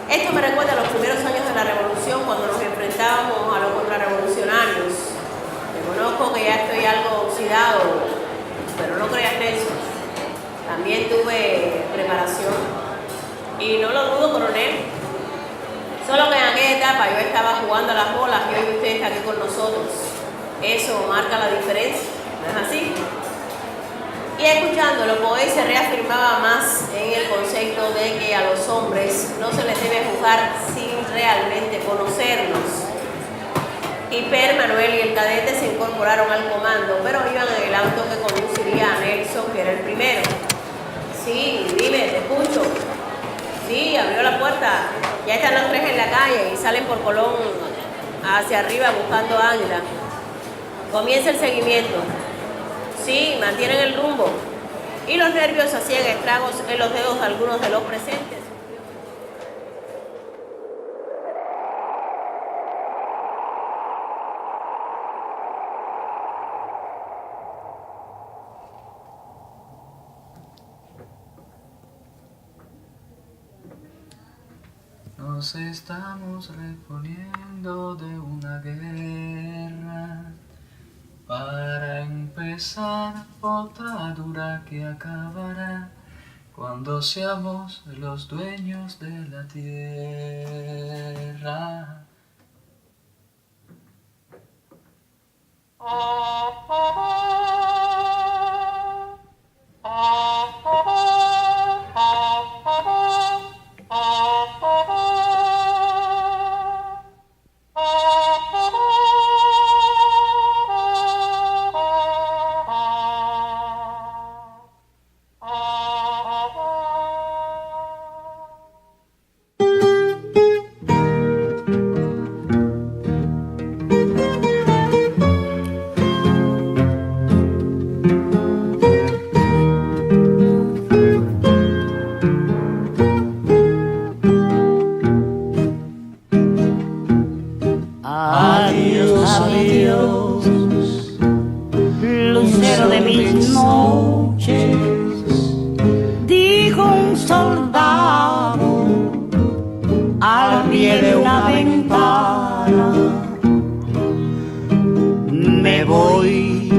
Esto me recuerda a los primeros años de la revolución, cuando nos enfrentábamos a los contrarrevolucionarios. Reconozco que ya estoy algo oxidado, pero no creas en eso. También tuve preparación. Y no lo dudo, coronel. Solo que en aquella etapa yo estaba jugando a las bolas y hoy usted está aquí con nosotros. Eso marca la diferencia, ¿no es así? Y escuchándolo, Poe se reafirmaba más en el concepto de que a los hombres no se les debe juzgar sin realmente conocerlos. Y Per, Manuel y el cadete se incorporaron al comando, pero iban en el auto que conduciría a Nelson, que era el primero. Sí, dime, te escucho. Sí, abrió la puerta. Ya están los tres en la calle y salen por Colón hacia arriba buscando a Ángela. Comienza el seguimiento. Sí, mantienen el rumbo. Y los nervios hacían estragos en los dedos de algunos de los presentes. Nos estamos reponiendo de una guerra. Para empezar, otra dura que acabará cuando seamos los dueños de la tierra. Adiós, adiós, lucero de mis noches, dijo un soldado al pie de una ventana. Me voy,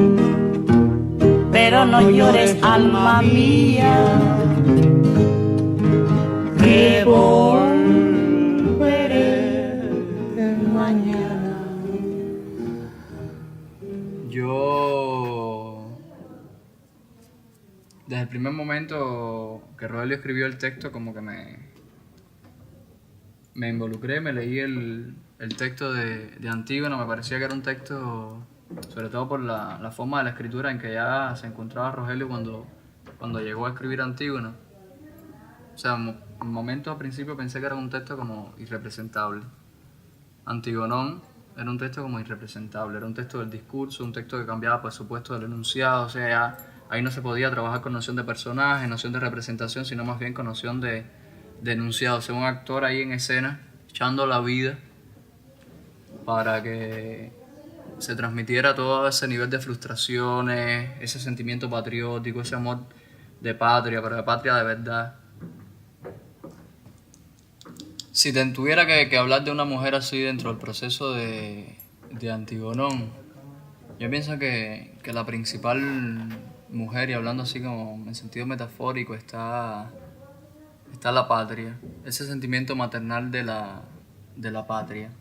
pero no llores, alma mía, que volveré mañana. Yo, desde el primer momento que Rogelio escribió el texto, como que me me involucré, me leí el texto de Antígona. Me parecía que era un texto, sobre todo por la forma de la escritura en que ya se encontraba Rogelio cuando llegó a escribir Antígona. O sea, en un momento al principio pensé que era un texto como irrepresentable. Antigonón era un texto como irrepresentable, era un texto del discurso, un texto que cambiaba por supuesto del enunciado, o sea, ya ahí no se podía trabajar con noción de personaje, noción de representación, sino más bien con noción de enunciado, o sea, un actor ahí en escena echando la vida para que se transmitiera todo ese nivel de frustraciones, ese sentimiento patriótico, ese amor de patria, pero de patria de verdad. Si te tuviera que hablar de una mujer así dentro del proceso de Antigonón, yo pienso que la principal mujer, y hablando así como en sentido metafórico, está la patria, ese sentimiento maternal de la patria.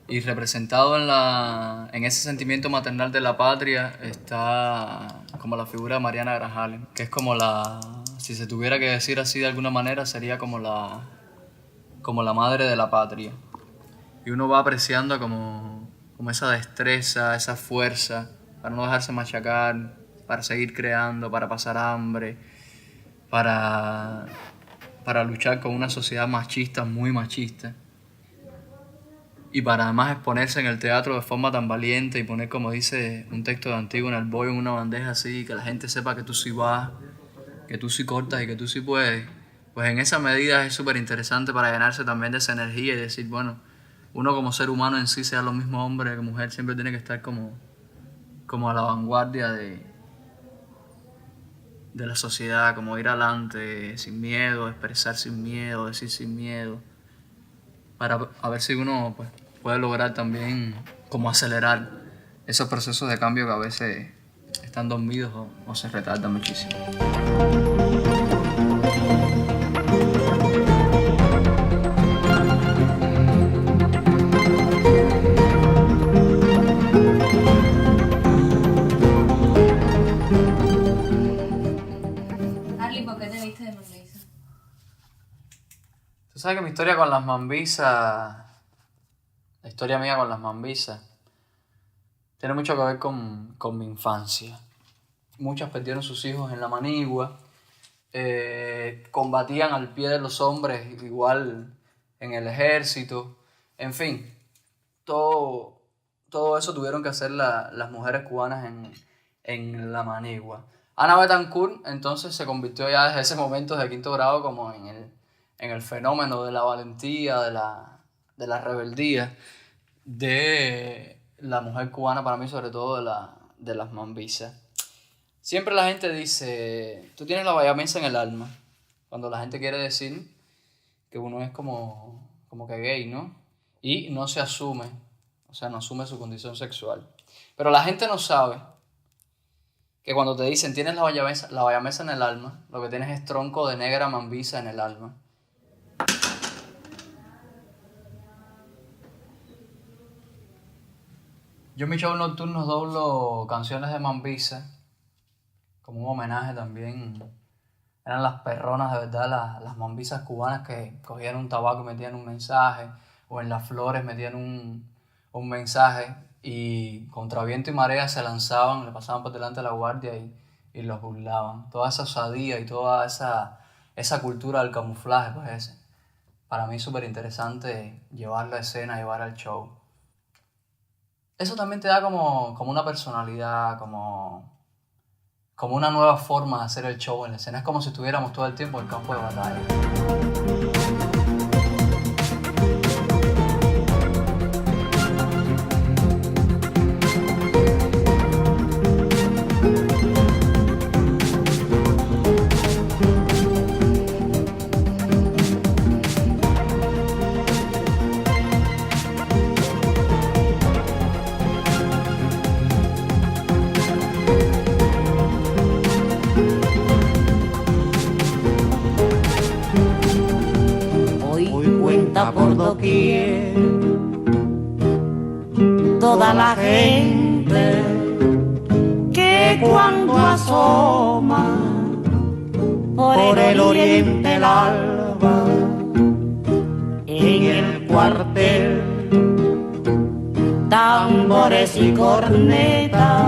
Y representado en ese sentimiento maternal de la patria está como la figura de Mariana Grajales, que es como si se tuviera que decir así de alguna manera, sería como la madre de la patria. Y uno va apreciando como esa destreza, esa fuerza para no dejarse machacar, para seguir creando, para pasar hambre, para luchar con una sociedad machista, muy machista. Y para además exponerse en el teatro de forma tan valiente y poner, como dice un texto de Antígona, el bollo en una bandeja así, que la gente sepa que tú sí vas, que tú sí cortas y que tú sí puedes. Pues en esa medida es súper interesante para llenarse también de esa energía y decir, bueno, uno como ser humano en sí, sea lo mismo hombre que mujer, siempre tiene que estar como a la vanguardia de la sociedad, como ir adelante sin miedo, expresar sin miedo, decir sin miedo, para a ver si uno pues, puede lograr también como acelerar esos procesos de cambio que a veces están dormidos o se retardan muchísimo. ¿Por qué te viste de Mambisa? Tú sabes que mi historia con las mambisas, la historia mía con las mambisas, tiene mucho que ver con mi infancia. Muchas perdieron sus hijos en la manigua, combatían al pie de los hombres igual en el ejército, en fin, todo eso tuvieron que hacer las mujeres cubanas en la manigua. Ana Bettencourt entonces se convirtió ya desde ese momento de quinto grado como en el fenómeno de la valentía, de la rebeldía de la mujer cubana, para mí sobre todo de las mambisas. Siempre la gente dice, tú tienes la bayamesa en el alma, cuando la gente quiere decir que uno es como que gay, ¿no? Y no se asume, o sea, no asume su condición sexual. Pero la gente no sabe que cuando te dicen tienes la bayamesa en el alma, lo que tienes es tronco de negra mambisa en el alma. Yo en mis shows nocturnos doblo canciones de mambisa, como un homenaje también. Eran las perronas de verdad, las mambisas cubanas que cogían un tabaco y metían un mensaje, o en las flores metían un mensaje, y contra viento y marea se lanzaban, le pasaban por delante de la guardia y los burlaban. Toda esa osadía y toda esa cultura del camuflaje, pues para mí es súper interesante llevar la escena, llevar al show. Eso también te da como una personalidad, como una nueva forma de hacer el show en la escena. Es como si estuviéramos todo el tiempo en el campo de batalla. Por doquier toda la gente que cuando asoma por el oriente el alba en el cuartel, tambores y cornetas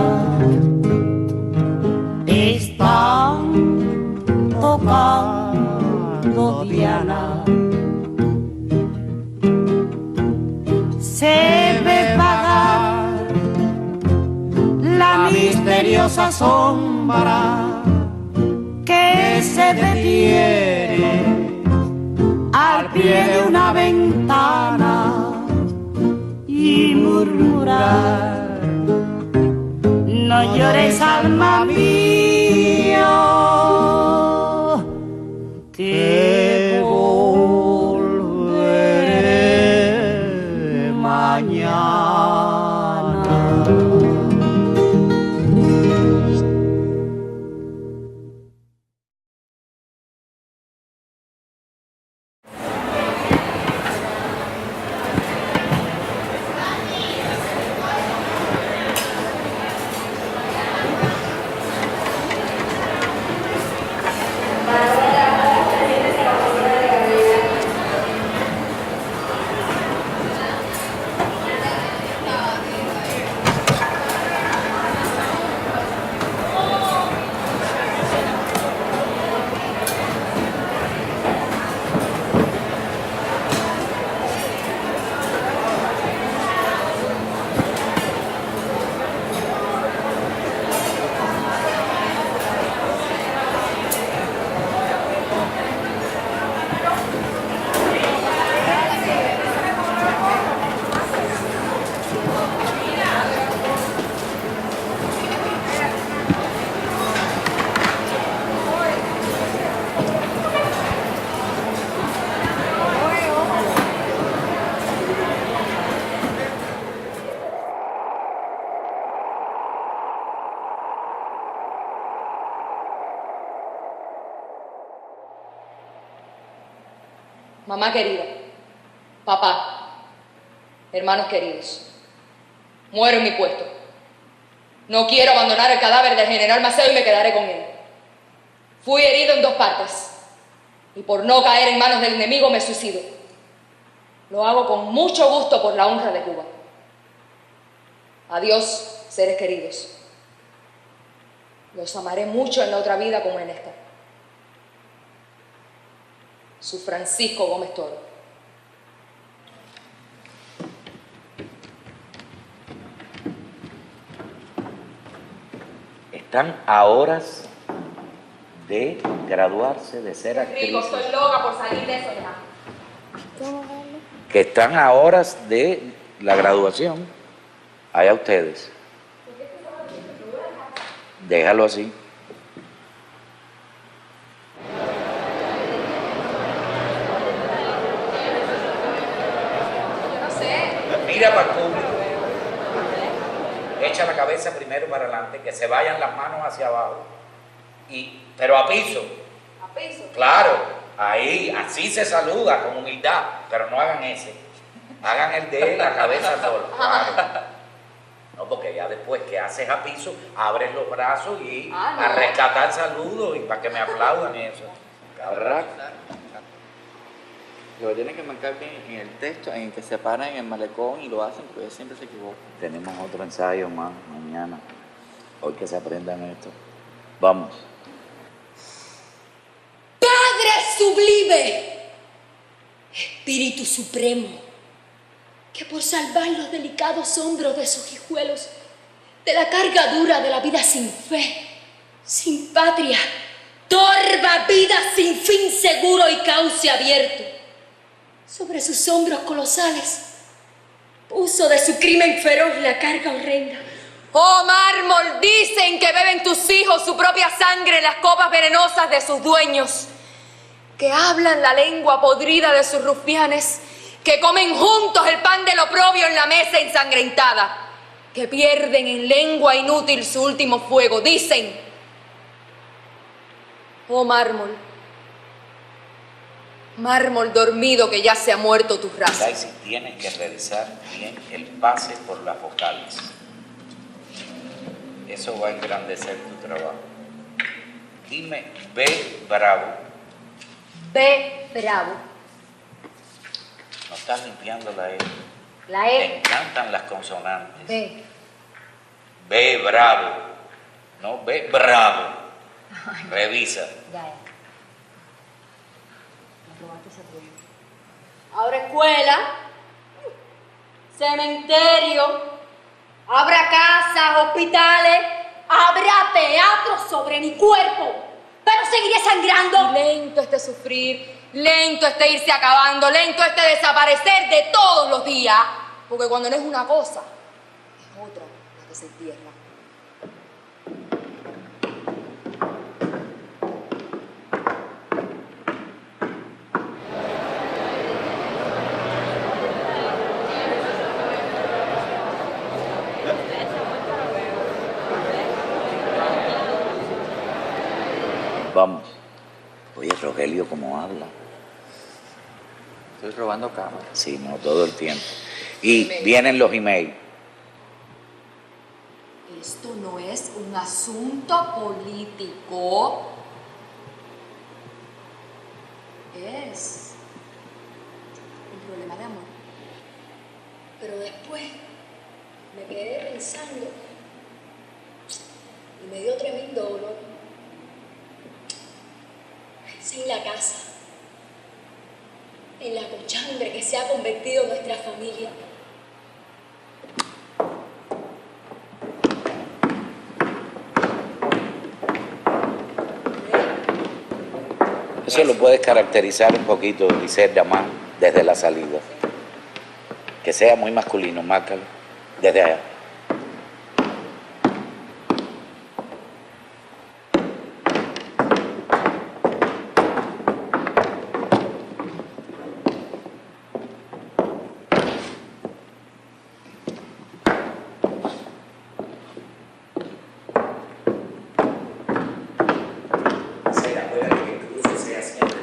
están tocando Diana. Se ve vagar la misteriosa sombra que se detiene al pie de una ventana y murmurar: no llores, alma mía, que volveré mañana. Mamá querida, papá, hermanos queridos, muero en mi puesto. No quiero abandonar el cadáver del general Maceo y me quedaré con él. Fui herido en 2 partes y por no caer en manos del enemigo me suicido. Lo hago con mucho gusto por la honra de Cuba. Adiós, seres queridos. Los amaré mucho en la otra vida como en esta. Su Francisco Gómez Toro. Están a horas de graduarse, de ser actrices. Rico, estoy loca por salir de eso ya. Que están a horas de la graduación. Allá ustedes. Déjalo así. Mira para el público, echa la cabeza primero para adelante, que se vayan las manos hacia abajo, pero a piso. ¿A piso? Claro, ahí, así se saluda con humildad, pero no hagan ese, hagan el de la cabeza sola, claro. No, porque ya después que haces a piso, abres los brazos y a rescatar saludos y para que me aplaudan y eso. ¿Verdad? Lo tienen que marcar bien en el texto, en el que se paran en el malecón y lo hacen, porque ellos siempre se equivocan. Tenemos otro ensayo más mañana, hoy que se aprendan esto. Vamos. Padre sublime, Espíritu Supremo, que por salvar los delicados hombros de sus hijuelos de la carga dura de la vida sin fe, sin patria, torva vida sin fin seguro y cauce abierto, sobre sus hombros colosales puso de su crimen feroz la carga horrenda. Oh mármol, dicen que beben tus hijos su propia sangre en las copas venenosas de sus dueños, que hablan la lengua podrida de sus rufianes, que comen juntos el pan del oprobio en la mesa ensangrentada, que pierden en lengua inútil su último fuego. Dicen, oh mármol, mármol dormido que ya se ha muerto tu raza. Daisy, tienes que realizar bien el pase por las vocales. Eso va a engrandecer tu trabajo. Dime B bravo. B bravo. No estás limpiando la E. La Me E. encantan las consonantes. B. B, bravo. No, B, bravo. Revisa. Ya, ya. Habrá escuela, cementerio, habrá casas, hospitales, habrá teatro sobre mi cuerpo, pero seguiré sangrando. Lento este sufrir, lento este irse acabando, lento este desaparecer de todos los días. Porque cuando no es una cosa, es otra la que se entierra. Vamos. Oye, Rogelio, ¿cómo habla? Estoy robando cámara. Sí, no, todo el tiempo. Y vienen los emails. Esto no es un asunto político. Es un problema de amor. Pero después me quedé pensando y me dio tremendo dolor. Pensé en la casa, en la cochambre que se ha convertido en nuestra familia. Eso lo puedes caracterizar un poquito, Licerda, más desde la salida. Que sea muy masculino, márcalo. Desde allá.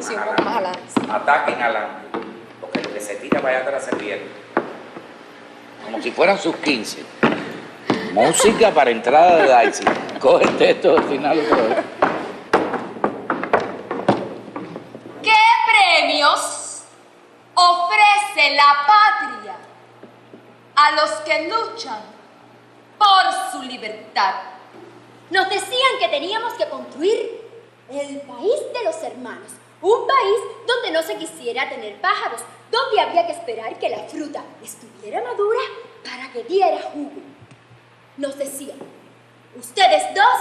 Sí, un poco más adelante. Ataquen adelante, porque lo que se tira para allá atrás se pierde. Como si fueran sus 15. Música para entrada de Daisy. Coge el texto al final otra vez. ¿Qué premios ofrece la patria a los que luchan por su libertad? Nos decían que teníamos que construir el país de los hermanos. Un país donde no se quisiera tener pájaros, donde había que esperar que la fruta estuviera madura para que diera jugo. Nos decían, ustedes dos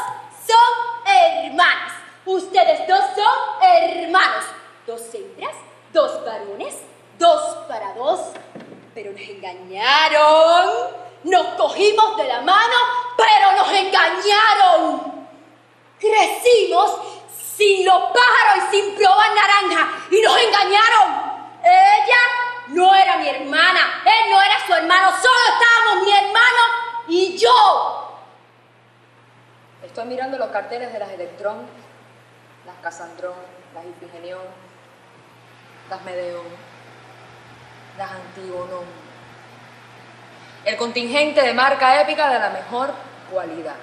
son hermanos, ustedes dos son hermanos. 2 hembras, 2 varones, 2 para 2. Pero nos engañaron, nos cogimos de la mano, pero nos engañaron. Crecimos sin los pájaros y sin probar naranja y nos engañaron. Ella no era mi hermana, él no era su hermano, solo estábamos mi hermano y yo. Estoy mirando los carteles de las Electrón, las Casandrón, las Ifigenión, las Medeón, las Antigonón. El contingente de marca épica de la mejor cualidad.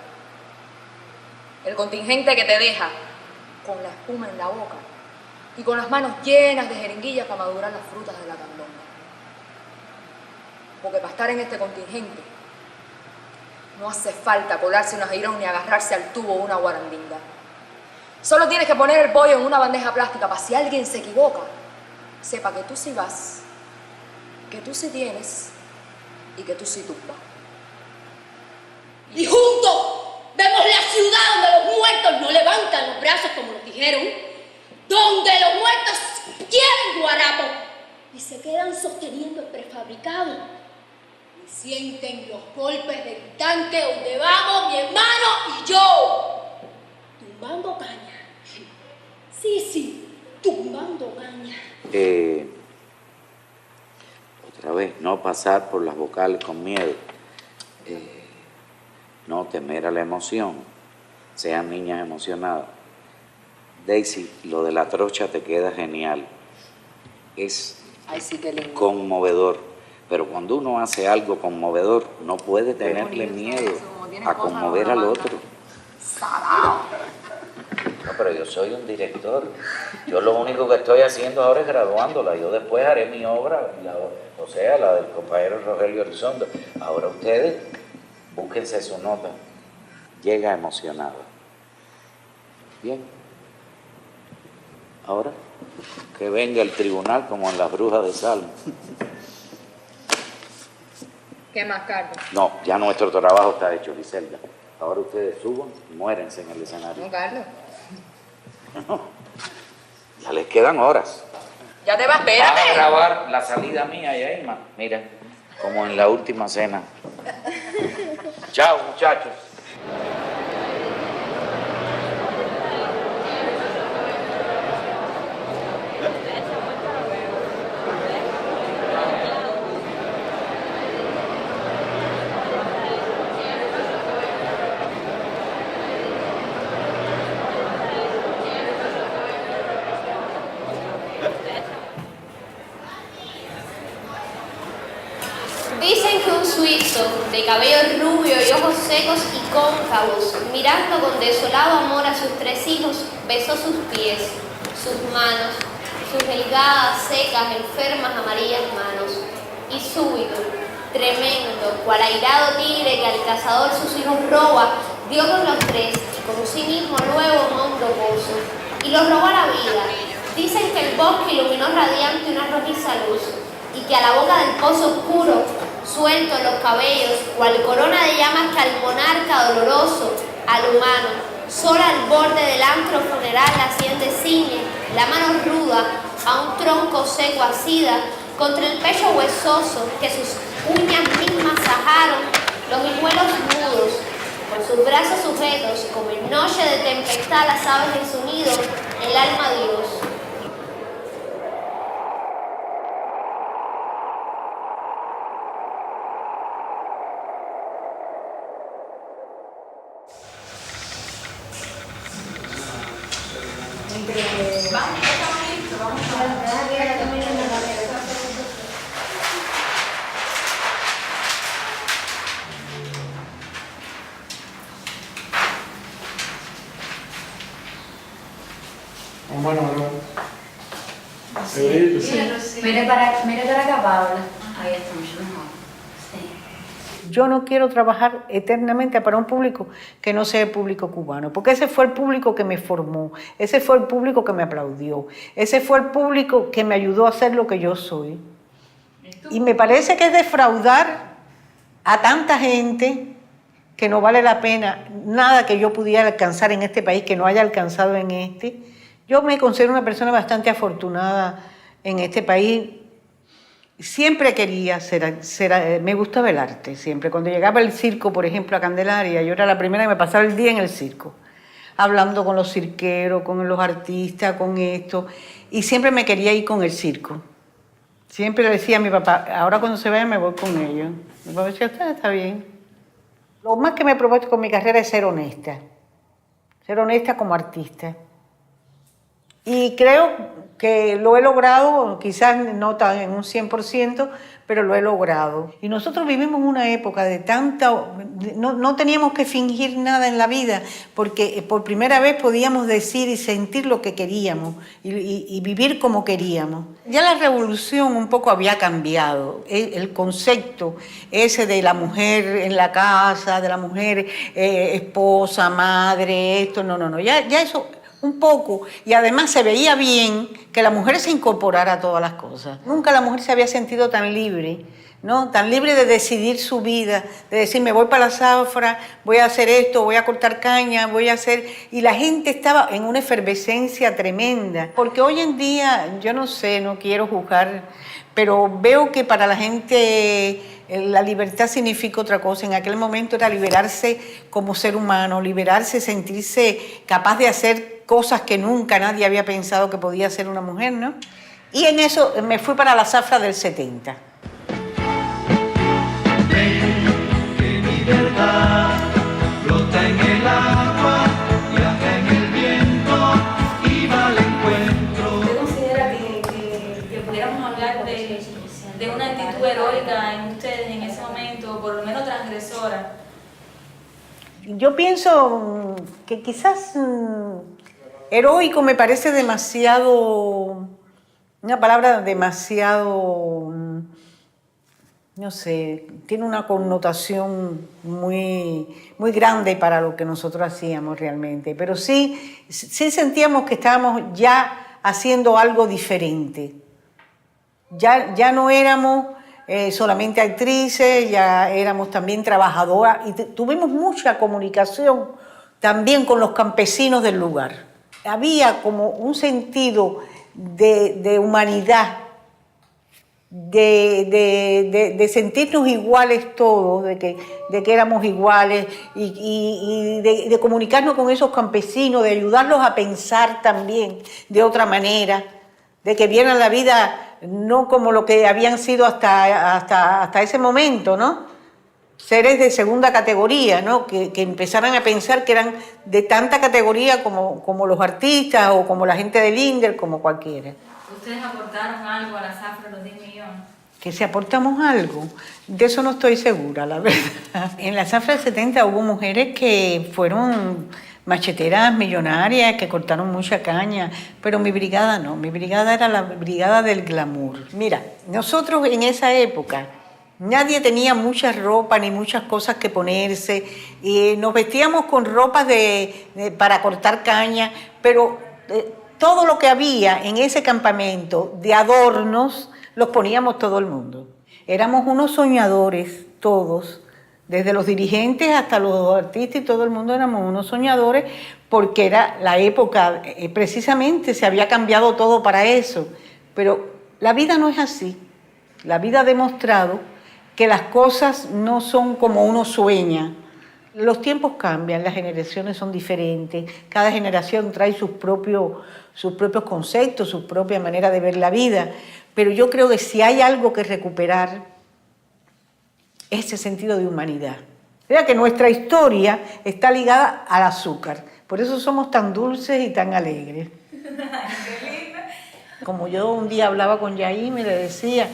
El contingente que te deja con la espuma en la boca y con las manos llenas de jeringuillas para madurar las frutas de la candonga. Porque para estar en este contingente no hace falta colarse una jirón ni agarrarse al tubo una guarandinga. Solo tienes que poner el pollo en una bandeja plástica para si alguien se equivoca, sepa que tú sí vas, que tú sí tienes y que tú sí tumbas. Y juntos vemos la ciudad donde los muertos no levantan los brazos como nos dijeron, donde los muertos quieren guarapo y se quedan sosteniendo el prefabricado y sienten los golpes del tanque donde vamos mi hermano y yo, tumbando caña. Sí, tumbando caña. Otra vez, no pasar por las vocales con miedo. No temer a la emoción. Sean niñas emocionadas. Daisy, lo de la trocha te queda genial. Es Ay, sí, qué lindo. conmovedor. Pero cuando uno hace algo conmovedor, no puede tenerle bonito miedo eso, como tiene a cosas conmover al románticas. otro. Salado. No, pero yo soy un director. Yo lo único que estoy haciendo ahora es graduándola. Yo después haré mi obra, o sea, la del compañero Rogelio Elizondo. Ahora ustedes, búsquense su nota. Llega emocionado. Bien. Ahora, que venga el tribunal como en las brujas de Salmo. ¿Qué más, Carlos? No, ya nuestro trabajo está hecho, Griselda. Ahora ustedes suban y muérense en el escenario. No, Carlos. No, ya les quedan horas. Ya te vas, Van a espérate. grabar la salida mía y Irma. Mira, como en la última cena. Chao, muchachos. Dicen que un suizo, de cabello rubio y ojos secos y cóncavos, mirando con desolado amor a sus 3 hijos, besó sus pies, sus manos, sus delgadas, secas, enfermas, amarillas manos. Y súbito, tremendo, cual airado tigre que al cazador sus hijos roba, dio con los 3 y con sí mismo luego un hondo gozo. Y los robó a la vida. Dicen que el bosque iluminó radiante una rojiza luz, y que a la boca del pozo oscuro, suelto en los cabellos, cual corona de llamas que al monarca doloroso, al humano, sola al borde del antro funeral la hacienda ciñe, la mano ruda a un tronco seco asida, contra el pecho huesoso que sus uñas mismas sajaron, los hijuelos mudos, con sus brazos sujetos, como en noche de tempestad las aves en su nido, el alma de Dios. Bueno, sí. Mire para acá, Paula. Ahí está mucho mejor. Sí. Yo no quiero trabajar eternamente para un público que no sea el público cubano, porque ese fue el público que me formó, ese fue el público que me aplaudió, ese fue el público que me ayudó a ser lo que yo soy. Y me parece que es defraudar a tanta gente que no vale la pena nada que yo pudiera alcanzar en este país, que no haya alcanzado en este. Yo me considero una persona bastante afortunada en este país. Siempre quería me gustaba el arte, siempre. Cuando llegaba el circo, por ejemplo, a Candelaria, yo era la primera que me pasaba el día en el circo, hablando con los cirqueros, con los artistas, con esto, y siempre me quería ir con el circo. Siempre le decía a mi papá, ahora cuando se vaya me voy con ellos. Mi papá decía, está bien. Lo más que me he propuesto con mi carrera es ser honesta como artista. Y creo que lo he logrado, quizás no tan en un 100%, pero lo he logrado. Y nosotros vivimos una época de tanta... No teníamos que fingir nada en la vida, porque por primera vez podíamos decir y sentir lo que queríamos y vivir como queríamos. Ya la revolución un poco había cambiado, el concepto ese de la mujer en la casa, de la mujer esposa, madre, esto, no, ya eso... un poco, y además se veía bien que la mujer se incorporara a todas las cosas. Nunca la mujer se había sentido tan libre, ¿no? Tan libre de decidir su vida, de decir, me voy para la zafra, voy a hacer esto, voy a cortar caña, voy a hacer... Y la gente estaba en una efervescencia tremenda, porque hoy en día, yo no sé, no quiero juzgar, pero veo que para la gente la libertad significa otra cosa. En aquel momento era liberarse como ser humano, liberarse, sentirse capaz de hacer cosas que nunca nadie había pensado que podía hacer una mujer, ¿no? Y en eso me fui para la zafra del 70. Que mi verdad flota en el agua, viaja en el viento y va al encuentro. ¿Usted considera que pudiéramos hablar de una actitud heroica en ustedes en ese momento, por lo menos transgresora? Yo pienso que quizás Heroico me parece demasiado, una palabra demasiado, no sé, tiene una connotación muy grande para lo que nosotros hacíamos realmente. Pero sí sentíamos que estábamos ya haciendo algo diferente. Ya no éramos solamente actrices, ya éramos también trabajadoras y tuvimos mucha comunicación también con los campesinos del lugar. Había como un sentido de humanidad, de sentirnos iguales todos, de que éramos iguales y de comunicarnos con esos campesinos, de ayudarlos a pensar también de otra manera, de que vieran la vida no como lo que habían sido hasta ese momento, ¿no? Seres de segunda categoría, ¿no? Que empezaran a pensar que eran de tanta categoría como los artistas o como la gente del INDER, como cualquiera. ¿Ustedes aportaron algo a la zafra de los 10 millones? Que si aportamos algo, de eso no estoy segura, la verdad. En la zafra del 70 hubo mujeres que fueron macheteras millonarias, que cortaron mucha caña, pero mi brigada no, mi brigada era la brigada del glamour. Mira, nosotros en esa época nadie tenía mucha ropa ni muchas cosas que ponerse, y nos vestíamos con ropas para cortar caña, pero todo lo que había en ese campamento de adornos los poníamos todo el mundo. Éramos unos soñadores todos, desde los dirigentes hasta los artistas y todo el mundo éramos unos soñadores, porque era la época, precisamente se había cambiado todo para eso. Pero la vida no es así. La vida ha demostrado que las cosas no son como uno sueña. Los tiempos cambian, las generaciones son diferentes, cada generación trae sus propios conceptos, su propia manera de ver la vida, pero yo creo que si hay algo que recuperar, ese sentido de humanidad. Vea que nuestra historia está ligada al azúcar, por eso somos tan dulces y tan alegres. Como yo un día hablaba con Yair, me le decía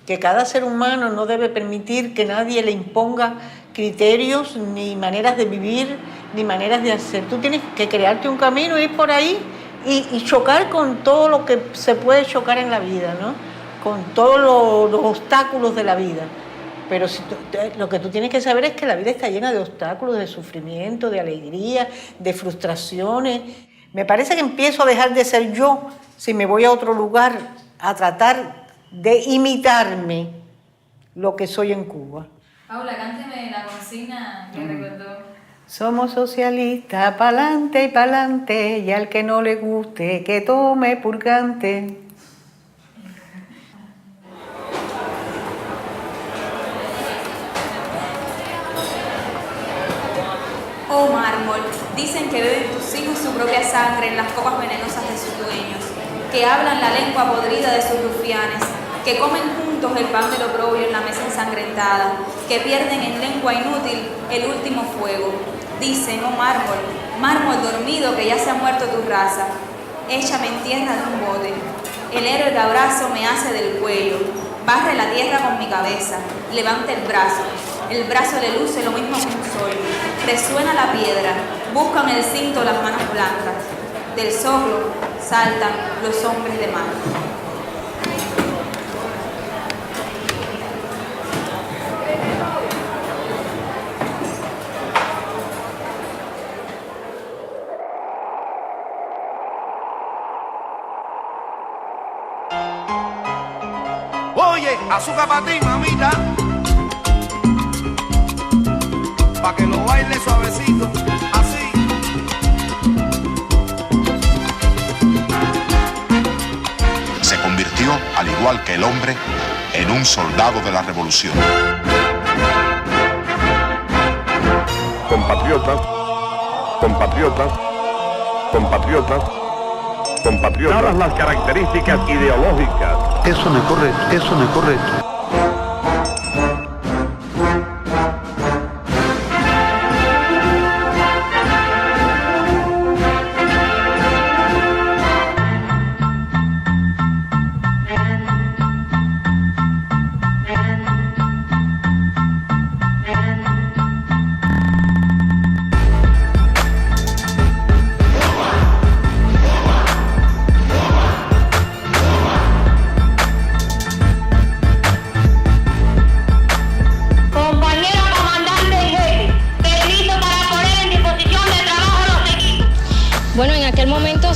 que cada ser humano no debe permitir que nadie le imponga criterios, ni maneras de vivir, ni maneras de hacer. Tú tienes que crearte un camino, ir por ahí y chocar con todo lo que se puede chocar en la vida, ¿no? Con todos los obstáculos de la vida. Pero lo que tú tienes que saber es que la vida está llena de obstáculos, de sufrimiento, de alegría, de frustraciones. Me parece que empiezo a dejar de ser yo si me voy a otro lugar a tratar de imitarme lo que soy en Cuba. Paula, cánteme la consigna que recordó. Somos socialistas, pa'lante y pa'lante, y al que no le guste, que tome purgante. Oh mármol, dicen que beben tus hijos su propia sangre en las copas venenosas de sus dueños, que hablan la lengua podrida de sus rufianes, que comen juntos el pan del oprobio en la mesa ensangrentada, que pierden en lengua inútil el último fuego. Dicen, oh mármol, mármol dormido que ya se ha muerto tu raza, échame en tierra de un bote. El héroe que abrazo me hace del cuello, barre la tierra con mi cabeza, levanta el brazo le luce lo mismo que un sol, resuena la piedra, buscan el cinto las manos blancas, del zorro saltan los hombres de mar. Oye, azúcar para ti, mamita, pa' que lo baile suavecito, así. Se convirtió, al igual que el hombre, en un soldado de la revolución. Compatriotas, compatriotas, compatriotas, compatriotas. Dadas las características ideológicas. Eso no es correcto, eso no es correcto.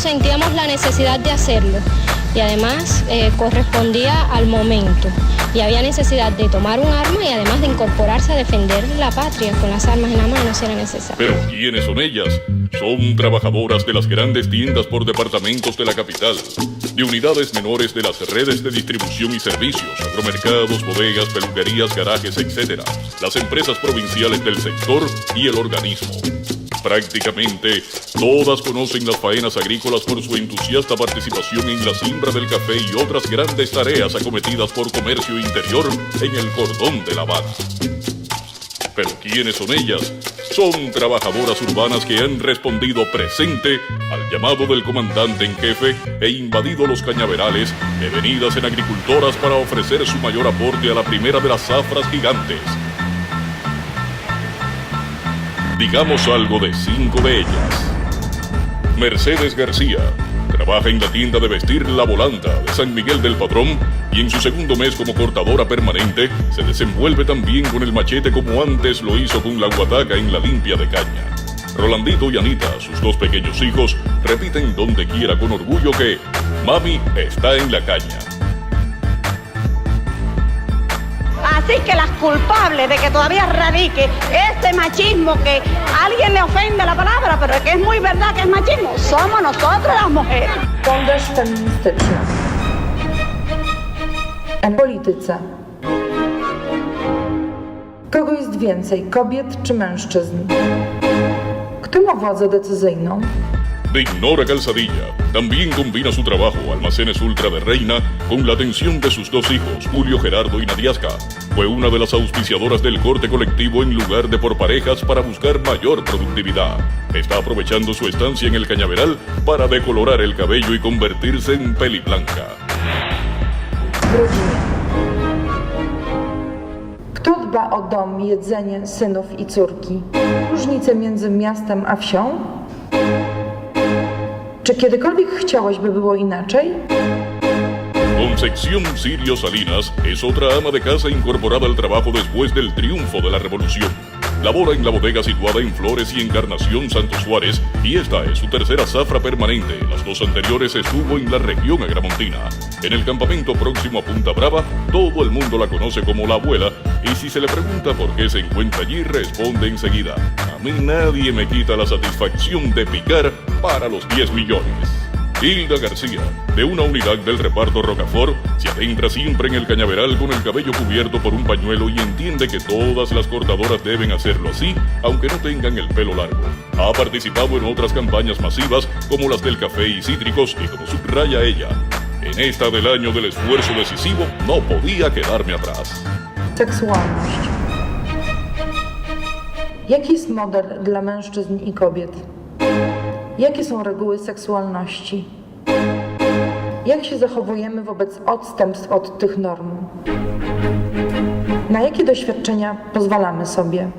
sentíamos la necesidad de hacerlo y además correspondía al momento y había necesidad de tomar un arma y además de incorporarse a defender la patria con las armas en la mano si era necesario. Pero ¿quiénes son ellas? Son trabajadoras de las grandes tiendas por departamentos de la capital, de unidades menores de las redes de distribución y servicios, agromercados, bodegas, peluquerías, garajes, etc., las empresas provinciales del sector y el organismo. Prácticamente todas conocen las faenas agrícolas por su entusiasta participación en la siembra del café y otras grandes tareas acometidas por comercio interior en el cordón de La Habana. ¿Pero quiénes son ellas? Son trabajadoras urbanas que han respondido presente al llamado del comandante en jefe e invadido los cañaverales, devenidas en agricultoras para ofrecer su mayor aporte a la primera de las zafras gigantes. Digamos algo de 5 de ellas. Mercedes García trabaja en la tienda de vestir La Volanta de San Miguel del Padrón y en su segundo mes como cortadora permanente se desenvuelve también con el machete como antes lo hizo con la guataca en la limpia de caña. Rolandito y Anita, sus 2 pequeños hijos, repiten donde quiera con orgullo que mami está en la caña. Así que las culpables de que todavía radique este machismo, que a alguien le ofende la palabra, pero es que es muy verdad que es machismo, somos nosotros las mujeres. Sondaż feministyczny. W polityce. Kogo jest więcej, kobiet czy mężczyzn? Kto ma władzę decyzyjną? Dinora Calzadilla también combina su trabajo Almacenes Ultra de Reina con la atención de sus 2 hijos, Julio Gerardo y Nadiasca. Fue una de las auspiciadoras del corte colectivo en lugar de por parejas para buscar mayor productividad. Está aprovechando su estancia en el cañaveral para decolorar el cabello y convertirse en peliblanca. W rodzinie. Kto dba o dom, jedzenie synów i córki? Różnice między miastem a wsią? ¿Czy kiedykolwiek chciałeś, by było inaczej? Concepción Sirio Salinas es otra ama de casa incorporada al trabajo después del triunfo de la revolución. Labora en la bodega situada en Flores y Encarnación Santo Suárez y esta es su tercera zafra permanente. Las 2 anteriores estuvo en la región agramontina. En el campamento próximo a Punta Brava, todo el mundo la conoce como la abuela y si se le pregunta por qué se encuentra allí, responde enseguida: a mí nadie me quita la satisfacción de picar para los 10 millones. Hilda García, de una unidad del reparto Rocafort, se adentra siempre en el cañaveral con el cabello cubierto por un pañuelo y entiende que todas las cortadoras deben hacerlo así, aunque no tengan el pelo largo. Ha participado en otras campañas masivas, como las del café y cítricos, y como subraya ella, en esta del año del esfuerzo decisivo, no podía quedarme atrás. Seksualność. Jaki jest model dla mężczyzn i kobiet? Jakie są reguły seksualności? Jak się zachowujemy wobec odstępstw od tych norm? Na jakie doświadczenia pozwalamy sobie?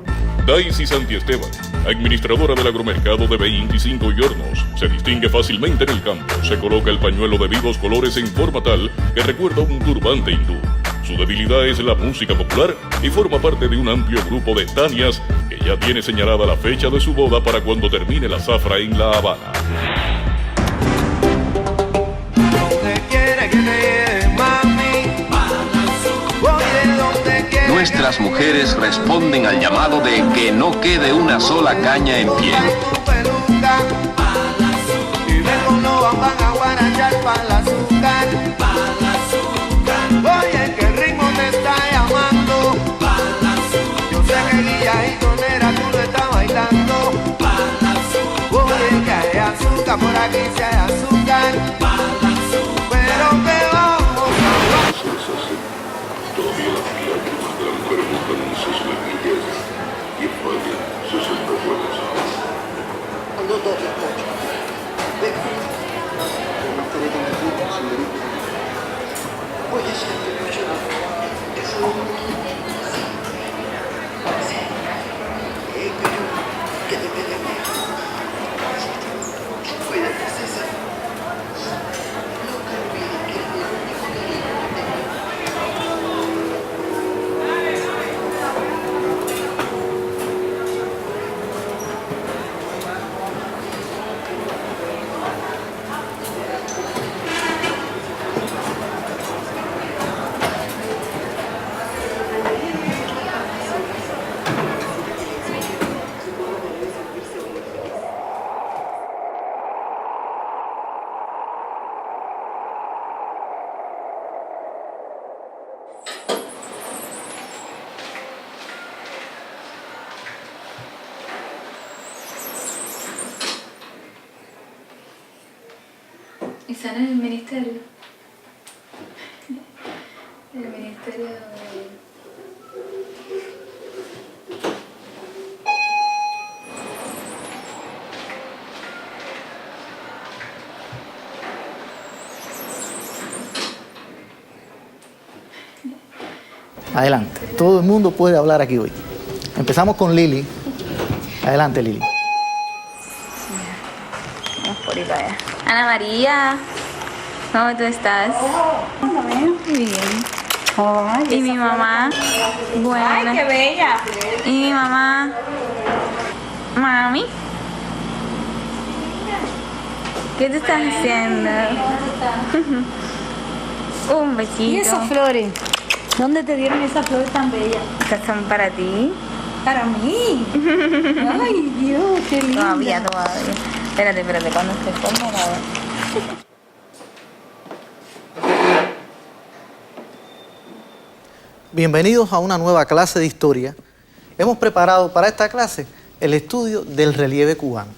Daisy Santiesteban, administradora del agromercado de 25 Hornos, se distingue fácilmente en el campo. Se coloca el pañuelo de vivos colores en forma tal que recuerda un turbante hindú. Su debilidad es la música popular y forma parte de un amplio grupo de tanias que ya tiene señalada la fecha de su boda para cuando termine la zafra en La Habana. Nuestras mujeres responden al llamado de que no quede una sola caña en pie. Oye, que el ritmo te está llamando. Yo sé que Guilla y Tonera tú lo estás bailando. Oye, que hay azúcar por aquí, si hay azúcar. Pero que vamos a todavía la mujer busca en sus mejillas y falla sus espejuelos. Cuando toque, oye, siente mucho. Es pero que te pega mejor. Cuídate, César. Están en el ministerio. El ministerio de... Adelante, todo el mundo puede hablar aquí hoy. Empezamos con Lili. Adelante, Lili. Vamos por ahí para allá. Ana María, ¿cómo tú estás? Bien. ¿Y mi mamá? Bueno. ¡Ay, qué bella! ¿Y mi mamá? Mami. ¿Qué te estás haciendo? Un besito. ¿Y esas flores? ¿Dónde te dieron esas flores tan bellas? Estas son para ti. ¿Para mí? Ay, Dios, qué lindo. Todavía. Espérate, cuando estés cómoda. Bienvenidos a una nueva clase de historia. Hemos preparado para esta clase el estudio del relieve cubano.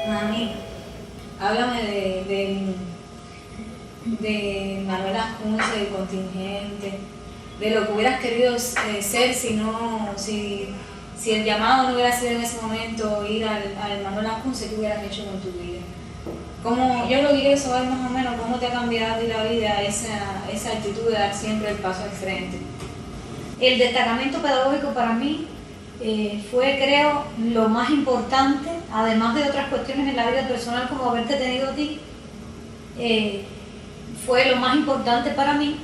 Mami, háblame de Manuel Ascunce, del contingente, de lo que hubieras querido ser si el llamado no hubiera sido en ese momento ir al Manuel Ascunce, ¿qué hubieras hecho con tu vida? Yo lo que quiero saber más o menos cómo te ha cambiado a ti la vida esa actitud de dar siempre el paso al frente. El destacamento pedagógico para mí fue, creo, lo más importante, además de otras cuestiones en la vida personal como haberte tenido a ti, fue lo más importante para mí,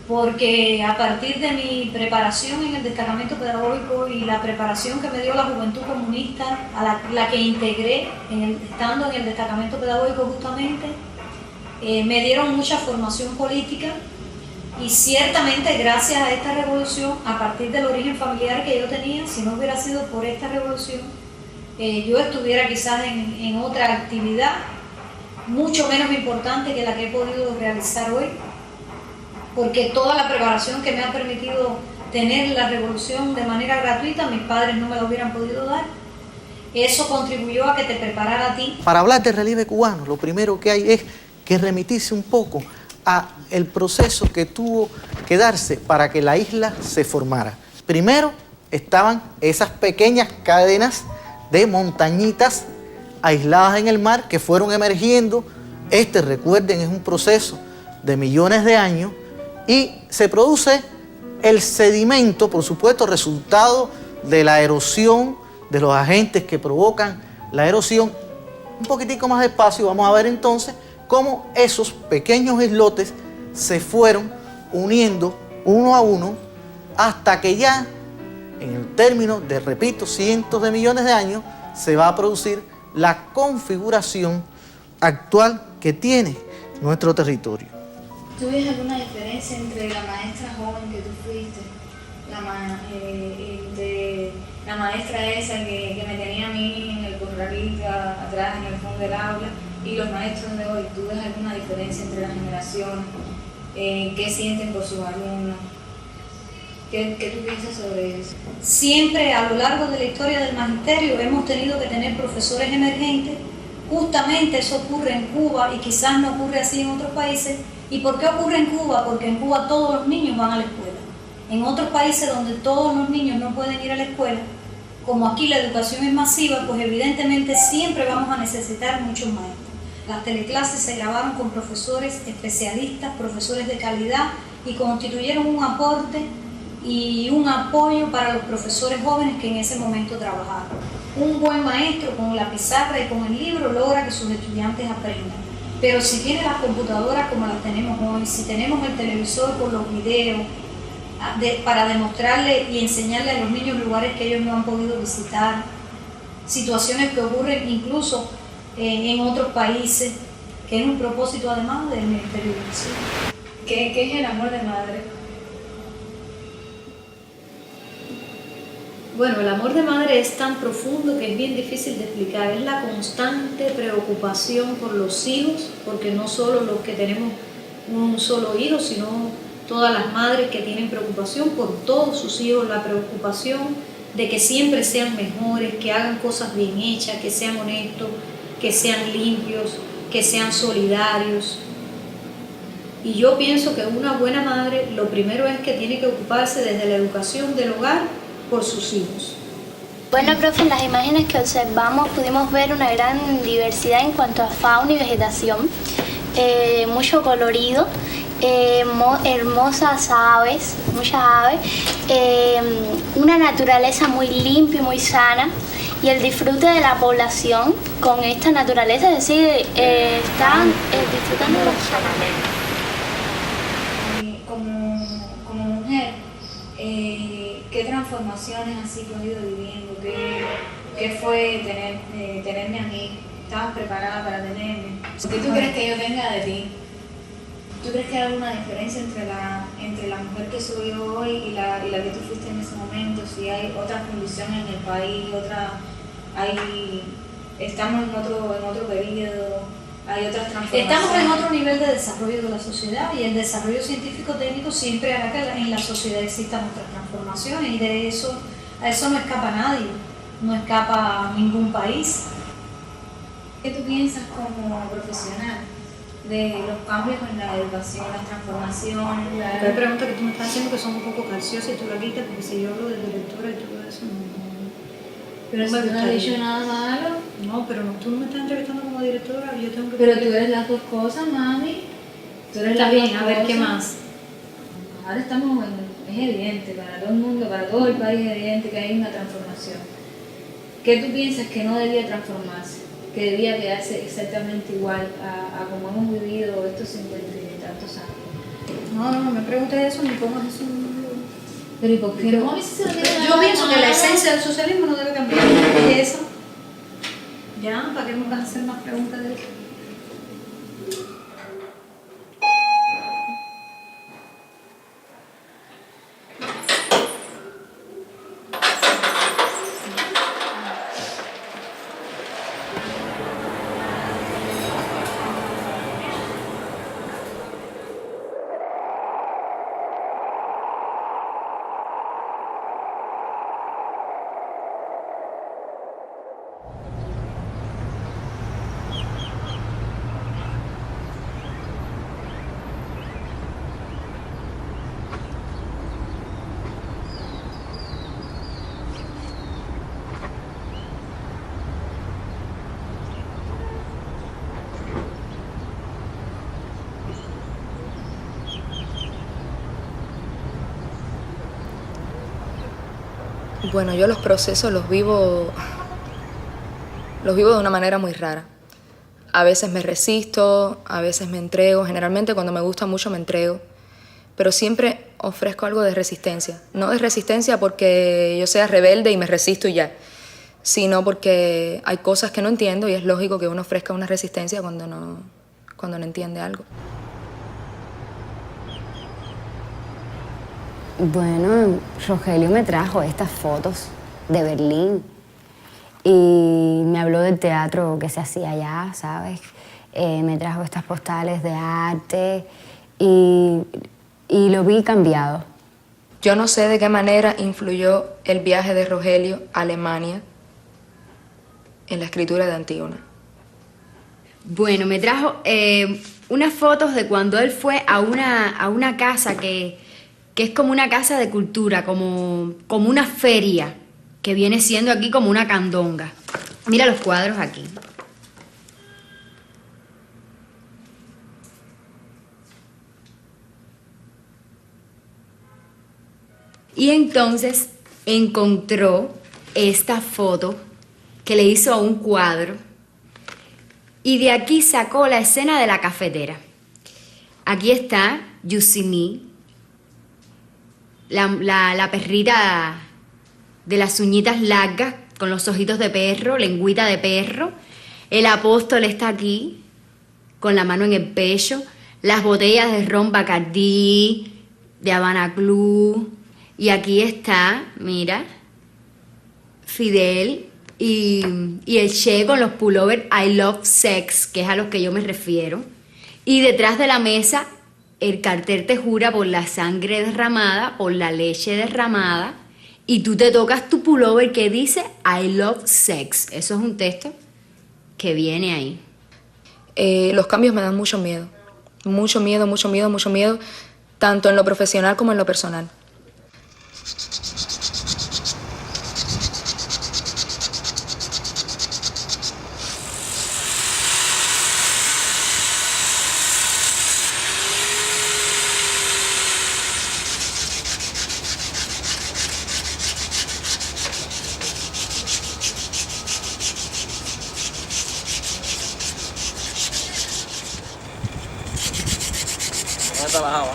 porque a partir de mi preparación en el destacamento pedagógico y la preparación que me dio la Juventud Comunista, a la que integré estando en el destacamento pedagógico justamente, me dieron mucha formación política. Y ciertamente gracias a esta revolución, a partir del origen familiar que yo tenía, si no hubiera sido por esta revolución, yo estuviera quizás en otra actividad mucho menos importante que la que he podido realizar hoy, porque toda la preparación que me ha permitido tener la revolución de manera gratuita, mis padres no me la hubieran podido dar. Eso contribuyó a que te preparara a ti. Para hablar del relieve cubano, lo primero que hay es que remitirse un poco a el proceso que tuvo que darse para que la isla se formara. Primero estaban esas pequeñas cadenas de montañitas aisladas en el mar que fueron emergiendo. Recuerden, es un proceso de millones de años y se produce el sedimento, por supuesto, resultado de la erosión, de los agentes que provocan la erosión. Un poquitico más despacio vamos a ver entonces cómo esos pequeños islotes se fueron uniendo uno a uno hasta que ya, en el término de, repito, cientos de millones de años, se va a producir la configuración actual que tiene nuestro territorio. ¿Tú ves alguna diferencia entre la maestra joven que tú fuiste, la maestra esa que me tenía a mí en el corralito atrás en el fondo del aula, y los maestros de hoy? ¿Tú ves alguna diferencia entre las generaciones? ¿Qué sienten por sus alumnos? ¿Qué tú piensas sobre eso? Siempre a lo largo de la historia del magisterio hemos tenido que tener profesores emergentes. Justamente eso ocurre en Cuba y quizás no ocurre así en otros países. ¿Y por qué ocurre en Cuba? Porque en Cuba todos los niños van a la escuela. En otros países donde todos los niños no pueden ir a la escuela, como aquí la educación es masiva, pues evidentemente siempre vamos a necesitar muchos maestros. Las teleclases se grabaron con profesores especialistas, profesores de calidad, y constituyeron un aporte y un apoyo para los profesores jóvenes que en ese momento trabajaban. Un buen maestro con la pizarra y con el libro logra que sus estudiantes aprendan. Pero si tiene las computadoras como las tenemos hoy, si tenemos el televisor con los videos, para demostrarle y enseñarle a los niños lugares que ellos no han podido visitar, situaciones que ocurren incluso en otros países, que es un propósito además del Ministerio de Educación. ¿Qué es el amor de madre? Bueno, el amor de madre es tan profundo que es bien difícil de explicar. Es la constante preocupación por los hijos, porque no solo los que tenemos un solo hijo, sino todas las madres que tienen preocupación por todos sus hijos, la preocupación de que siempre sean mejores, que hagan cosas bien hechas, que sean honestos, que sean limpios, que sean solidarios. Y yo pienso que una buena madre lo primero es que tiene que ocuparse desde la educación del hogar por sus hijos. Bueno, profe, en las imágenes que observamos pudimos ver una gran diversidad en cuanto a fauna y vegetación, mucho colorido, hermosas aves, muchas aves, una naturaleza muy limpia y muy sana, y el disfrute de la población con esta naturaleza, es decir, están disfrutando de la Como mujer, ¿qué transformaciones así que has ido viviendo? ¿Qué fue tenerme aquí? ¿Estabas preparada para tenerme? ¿Qué tú crees que yo tenga de ti? ¿Tú crees que hay alguna diferencia entre la mujer que soy yo hoy y la que tú fuiste en ese momento? Si hay otras condiciones en el país, estamos en otro periodo, hay otras transformaciones. Estamos en otro nivel de desarrollo de la sociedad, y el desarrollo científico-técnico siempre hará que en la sociedad existan otras transformaciones, y a eso no escapa nadie, no escapa ningún país. ¿Qué tú piensas como profesional de los cambios en la educación, las transformaciones? Hay preguntas que tú me estás haciendo que son un poco capciosas y tú la quitas, porque si yo hablo de directora y todo eso pero si no has dicho nada malo. No, pero tú no me estás entrevistando como directora, yo tengo que... Pero tú eres las dos cosas, mami. Tú eres Está las bien, dos a ver, cosas. ¿qué más? Ahora estamos es evidente para todo el mundo, para todo el país, es evidente que hay una transformación. ¿Qué tú piensas que no debía transformarse? Que debía quedarse exactamente igual a como hemos vivido estos 50 y tantos años. No me preguntes eso, ni pongas eso. Pero ¿y por qué no? Yo pienso que la esencia del socialismo no debe cambiar. ¿Y eso? ¿Ya? ¿Para qué me vas a hacer más preguntas de eso? Bueno, yo los procesos los vivo de una manera muy rara. A veces me resisto, a veces me entrego. Generalmente cuando me gusta mucho me entrego. Pero siempre ofrezco algo de resistencia. No de resistencia porque yo sea rebelde y me resisto y ya, sino porque hay cosas que no entiendo y es lógico que uno ofrezca una resistencia cuando no entiende algo. Bueno, Rogelio me trajo estas fotos de Berlín y me habló del teatro que se hacía allá, ¿sabes? Me trajo estas postales de arte y lo vi cambiado. Yo no sé de qué manera influyó el viaje de Rogelio a Alemania en la escritura de Antígona. Bueno, me trajo unas fotos de cuando él fue a una casa que es como una casa de cultura, como una feria, que viene siendo aquí como una candonga. Mira los cuadros aquí. Y entonces encontró esta foto que le hizo a un cuadro y de aquí sacó la escena de la cafetera. Aquí está You See Me, la perrita de las uñitas largas con los ojitos de perro, lengüita de perro. El apóstol está aquí con la mano en el pecho, las botellas de ron Bacardí, de Habana Club. Y aquí está, mira, Fidel y el Che con los pullovers I Love Sex, que es a los que yo me refiero. Y detrás de la mesa, el cartel te jura por la sangre derramada, por la leche derramada Y tú te tocas tu pullover que dice I love sex. Eso es un texto que viene ahí. Los cambios me dan mucho miedo. Mucho miedo, mucho miedo, mucho miedo. Tanto en lo profesional como en lo personal. Trabajaba.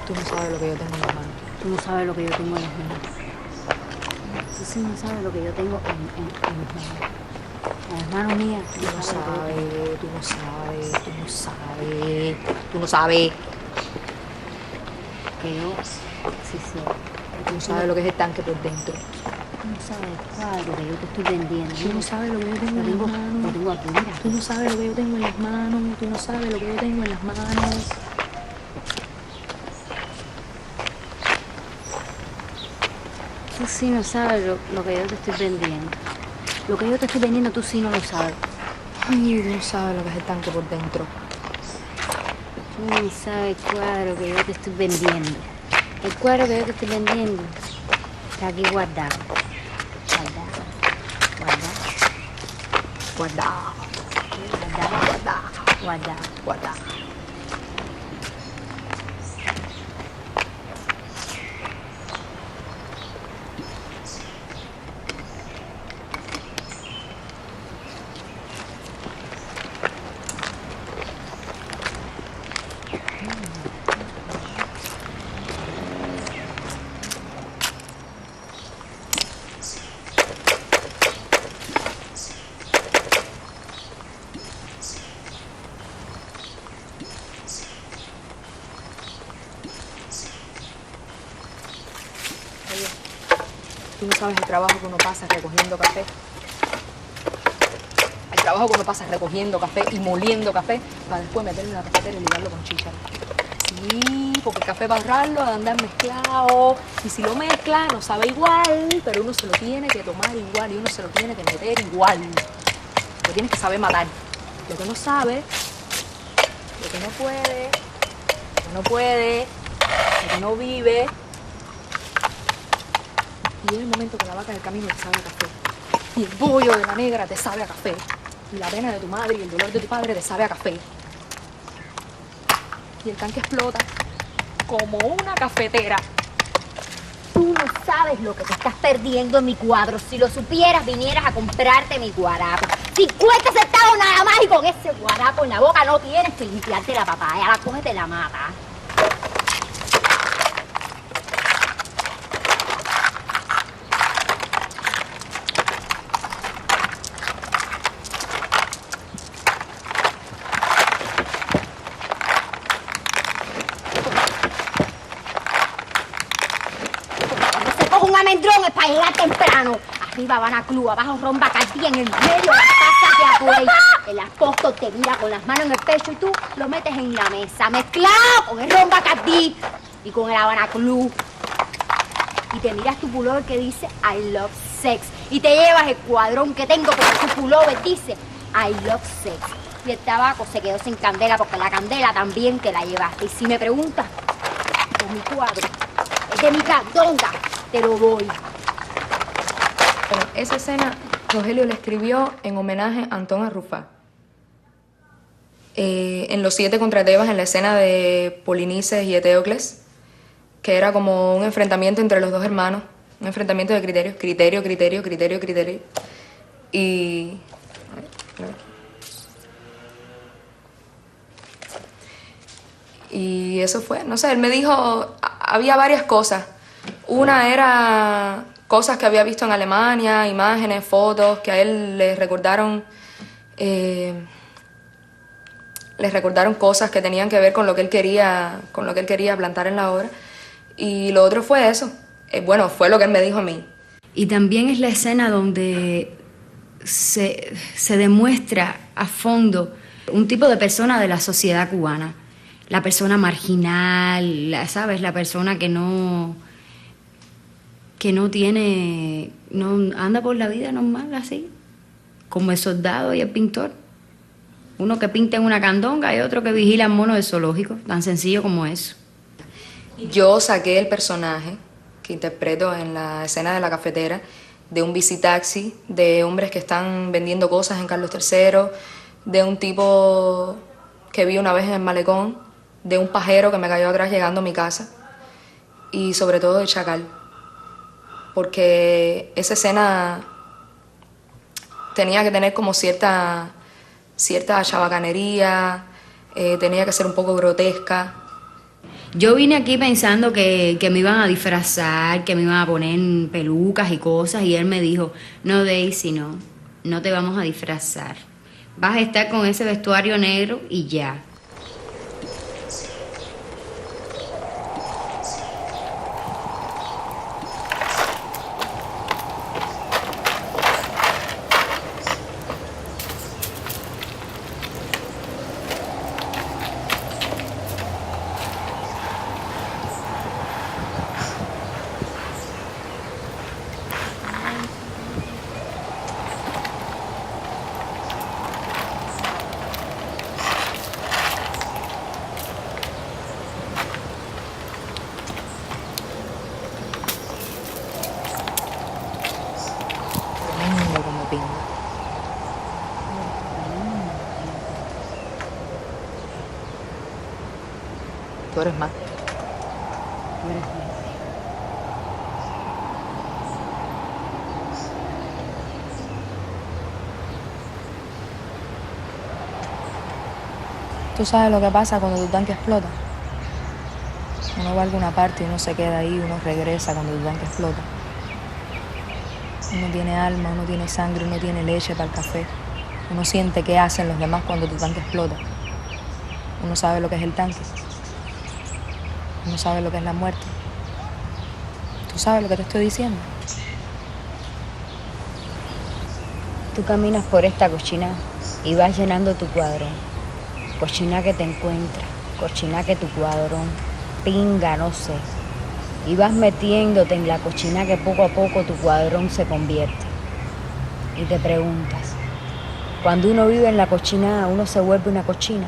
Tú no sabes lo que yo tengo en las manos. Tú no sabes lo que yo tengo en las manos. Tú sí no sabes lo que yo tengo en mis manos. En las manos mías. Tú no sabes, tú no sabes, tú no sabes, tú no sabes. Que yo sí sé. Tú no sabes lo que es el tanque por dentro. Tú no sabes, claro, que yo te estoy vendiendo. Tú no sabes lo que yo tengo en las manos. Lo tengo aquí, mira. Tú no sabes lo que yo tengo en las manos. Tú no sabes lo que yo tengo en las manos. Tú sí no sabes lo que yo te estoy vendiendo. Lo que yo te estoy vendiendo, tú sí no lo sabes. Ay, tú no sabes lo que es el tanque por dentro. Tú no sabes el cuadro que yo te estoy vendiendo. El cuadro que yo te estoy vendiendo está aquí guardado. Guardado. Guardado. Guardado. Guardado. Guardado. Tú no sabes el trabajo que uno pasa recogiendo café. El trabajo que uno pasa recogiendo café y moliendo café para después meterlo en la cafetera y ligarlo con chícharo. Sí, porque el café para ahorrarlo ha de andar mezclado. Y si lo mezcla no sabe igual, pero uno se lo tiene que tomar igual y uno se lo tiene que meter igual. Lo tienes que saber matar. Lo que no sabe, lo que no puede, lo que no puede, lo que no vive. Y llega el momento que la vaca del camino te sabe a café. Y el bollo de la negra te sabe a café. Y la pena de tu madre y el dolor de tu padre te sabe a café. Y el tanque explota como una cafetera. Tú no sabes lo que te estás perdiendo en mi cuadro. Si lo supieras, vinieras a comprarte mi guarapo. 50 centavos nada más y con ese guarapo en la boca no tienes que limpiarte la papaya. La coges de la mata. Un almendrón es para llegar temprano. Arriba Habana Club, abajo Ron Bacardi, en el medio las pasas de Apuey. El apóstol te mira con las manos en el pecho y tú lo metes en la mesa, mezclado con el Ron Bacardi y con el Habana Club. Y te miras tu pullover que dice I love sex. Y te llevas el cuadrón que tengo porque tu pullover dice I love sex. Y el tabaco se quedó sin candela porque la candela también te la llevaste. Y si me preguntas por mi cuadro, es de mi candonga. Te lo doy. Bueno, esa escena Rogelio la escribió en homenaje a Antón Arrufat. En Los 7 contra Tebas, en la escena de Polinices y Eteocles, que era como un enfrentamiento entre los dos hermanos, un enfrentamiento de criterios, criterio. Y eso fue, no sé, él me dijo, había varias cosas. Una era cosas que había visto en Alemania, imágenes, fotos, que a él le recordaron cosas que tenían que ver con lo que él quería plantar en la obra. Y lo otro fue eso. Bueno, fue lo que él me dijo a mí. Y también es la escena donde se demuestra a fondo un tipo de persona de la sociedad cubana. La persona marginal, ¿sabes? La persona que no anda por la vida normal, así, como el soldado y el pintor. Uno que pinta en una candonga y otro que vigila el mono del zoológico, tan sencillo como eso. Yo saqué el personaje que interpreto en la escena de la cafetera, de un bicitaxi, de hombres que están vendiendo cosas en Carlos III, de un tipo que vi una vez en el malecón, de un pajero que me cayó atrás llegando a mi casa y sobre todo de Chacal, porque esa escena tenía que tener como cierta chabacanería, tenía que ser un poco grotesca. Yo vine aquí pensando que me iban a disfrazar, que me iban a poner pelucas y cosas, y él me dijo, no, Daisy, no te vamos a disfrazar. Vas a estar con ese vestuario negro y ya. Tú eres más. ¿Tú sabes lo que pasa cuando tu tanque explota? Uno va a alguna parte y uno se queda ahí, uno regresa cuando tu tanque explota. Uno tiene alma, uno tiene sangre, uno tiene leche para el café. Uno siente qué hacen los demás cuando tu tanque explota. Uno sabe lo que es el tanque. Uno sabe lo que es la muerte. ¿Tú sabes lo que te estoy diciendo? Tú caminas por esta cochina y vas llenando tu cuadrón. Cochina que te encuentra, cochina que tu cuadrón, pinga, no sé. Y vas metiéndote en la cochina que poco a poco tu cuadrón se convierte. Y te preguntas, cuando uno vive en la cochina, ¿uno se vuelve una cochina?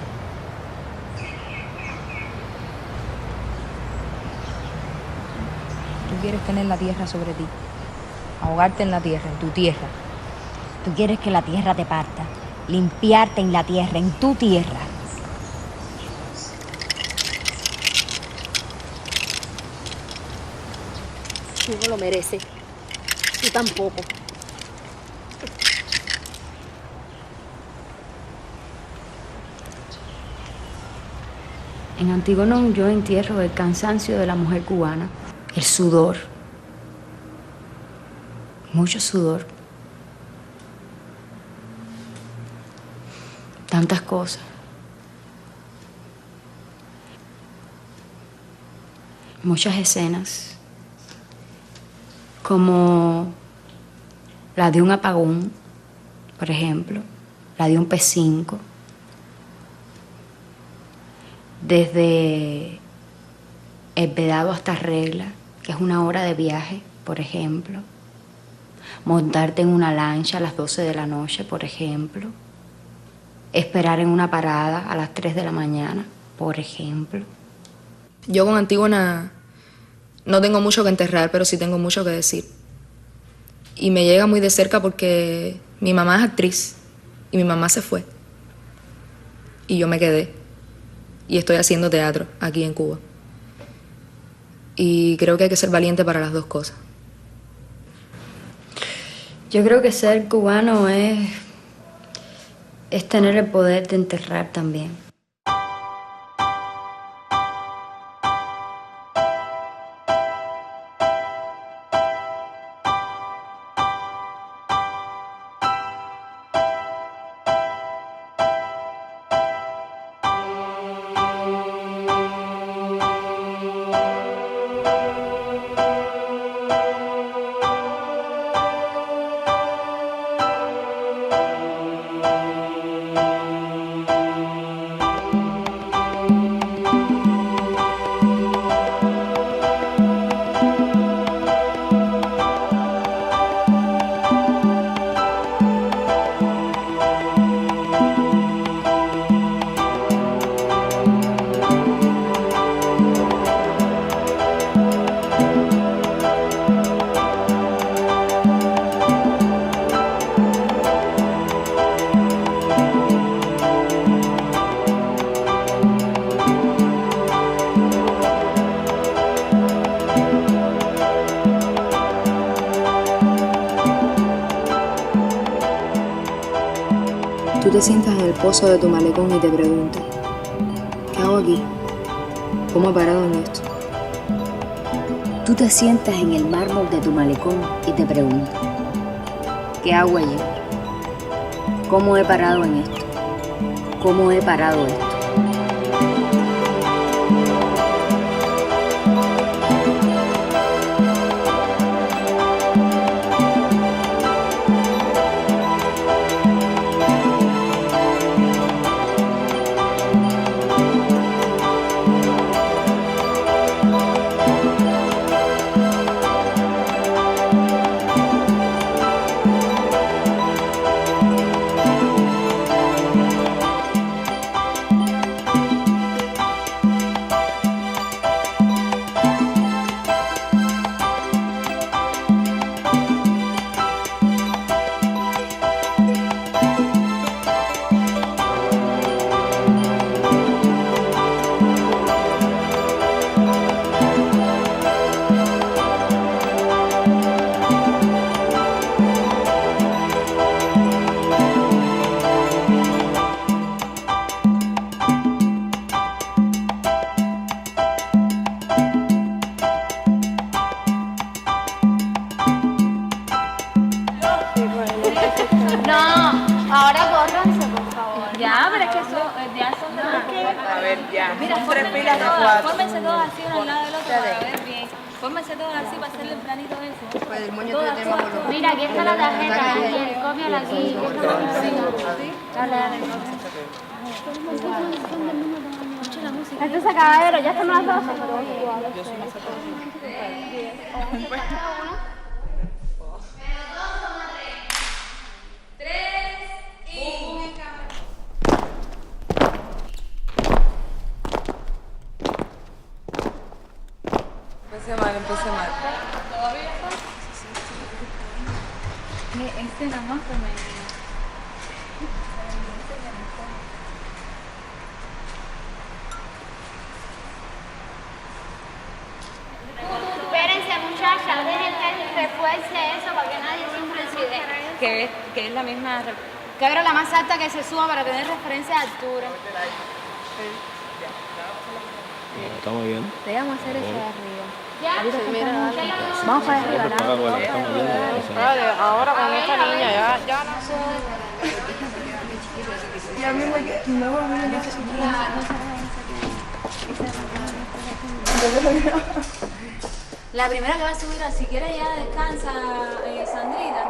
Tú quieres tener la tierra sobre ti, ahogarte en la tierra, en tu tierra. Tú quieres que la tierra te parta, limpiarte en la tierra, en tu tierra. Tú no lo mereces. Tú tampoco. En Antígono yo entierro el cansancio de la mujer cubana, el sudor, mucho sudor, tantas cosas. Muchas escenas, como la de un apagón, por ejemplo, la de un P5, desde El Vedado hasta Regla, que es una hora de viaje, por ejemplo, montarte en una lancha a las 12 de la noche, por ejemplo, esperar en una parada a las 3 de la mañana, por ejemplo. Yo con Antígona no tengo mucho que enterrar, pero sí tengo mucho que decir. Y me llega muy de cerca porque mi mamá es actriz y mi mamá se fue. Y yo me quedé. Y estoy haciendo teatro aquí en Cuba. Y creo que hay que ser valiente para las dos cosas. Yo creo que ser cubano es tener el poder de enterrar también. Tú te sientas en el pozo de tu malecón y te preguntas, ¿qué hago aquí? ¿Cómo he parado en esto? Tú te sientas en el mármol de tu malecón y te preguntas, ¿qué hago allí? ¿Cómo he parado en esto? ¿Cómo he parado esto? Fórmense todos así uno al lado del otro para ver bien. Fórmense todos así para hacerle el planito ese. Pues el moño te tenemos. Mira, aquí está la tarjeta, aquí, cópiala aquí. Dale, dale. Entonces, caballero, ya estamos las 12. Yo soy más Empecé mal. ¿Todavía está? Este nada más que me... Espérense, muchachas, dejen que refuerce eso para que nadie sufra incidentes. Que es la misma... Que abra la más alta que se suba para tener referencia de altura. Estamos bien. Debemos hacer eso de arriba. Ya, vamos para arriba, ahora con esta niña ya nació. Ya mismo que no La primera que va a subir, si quieres ya descansa, Sandrita.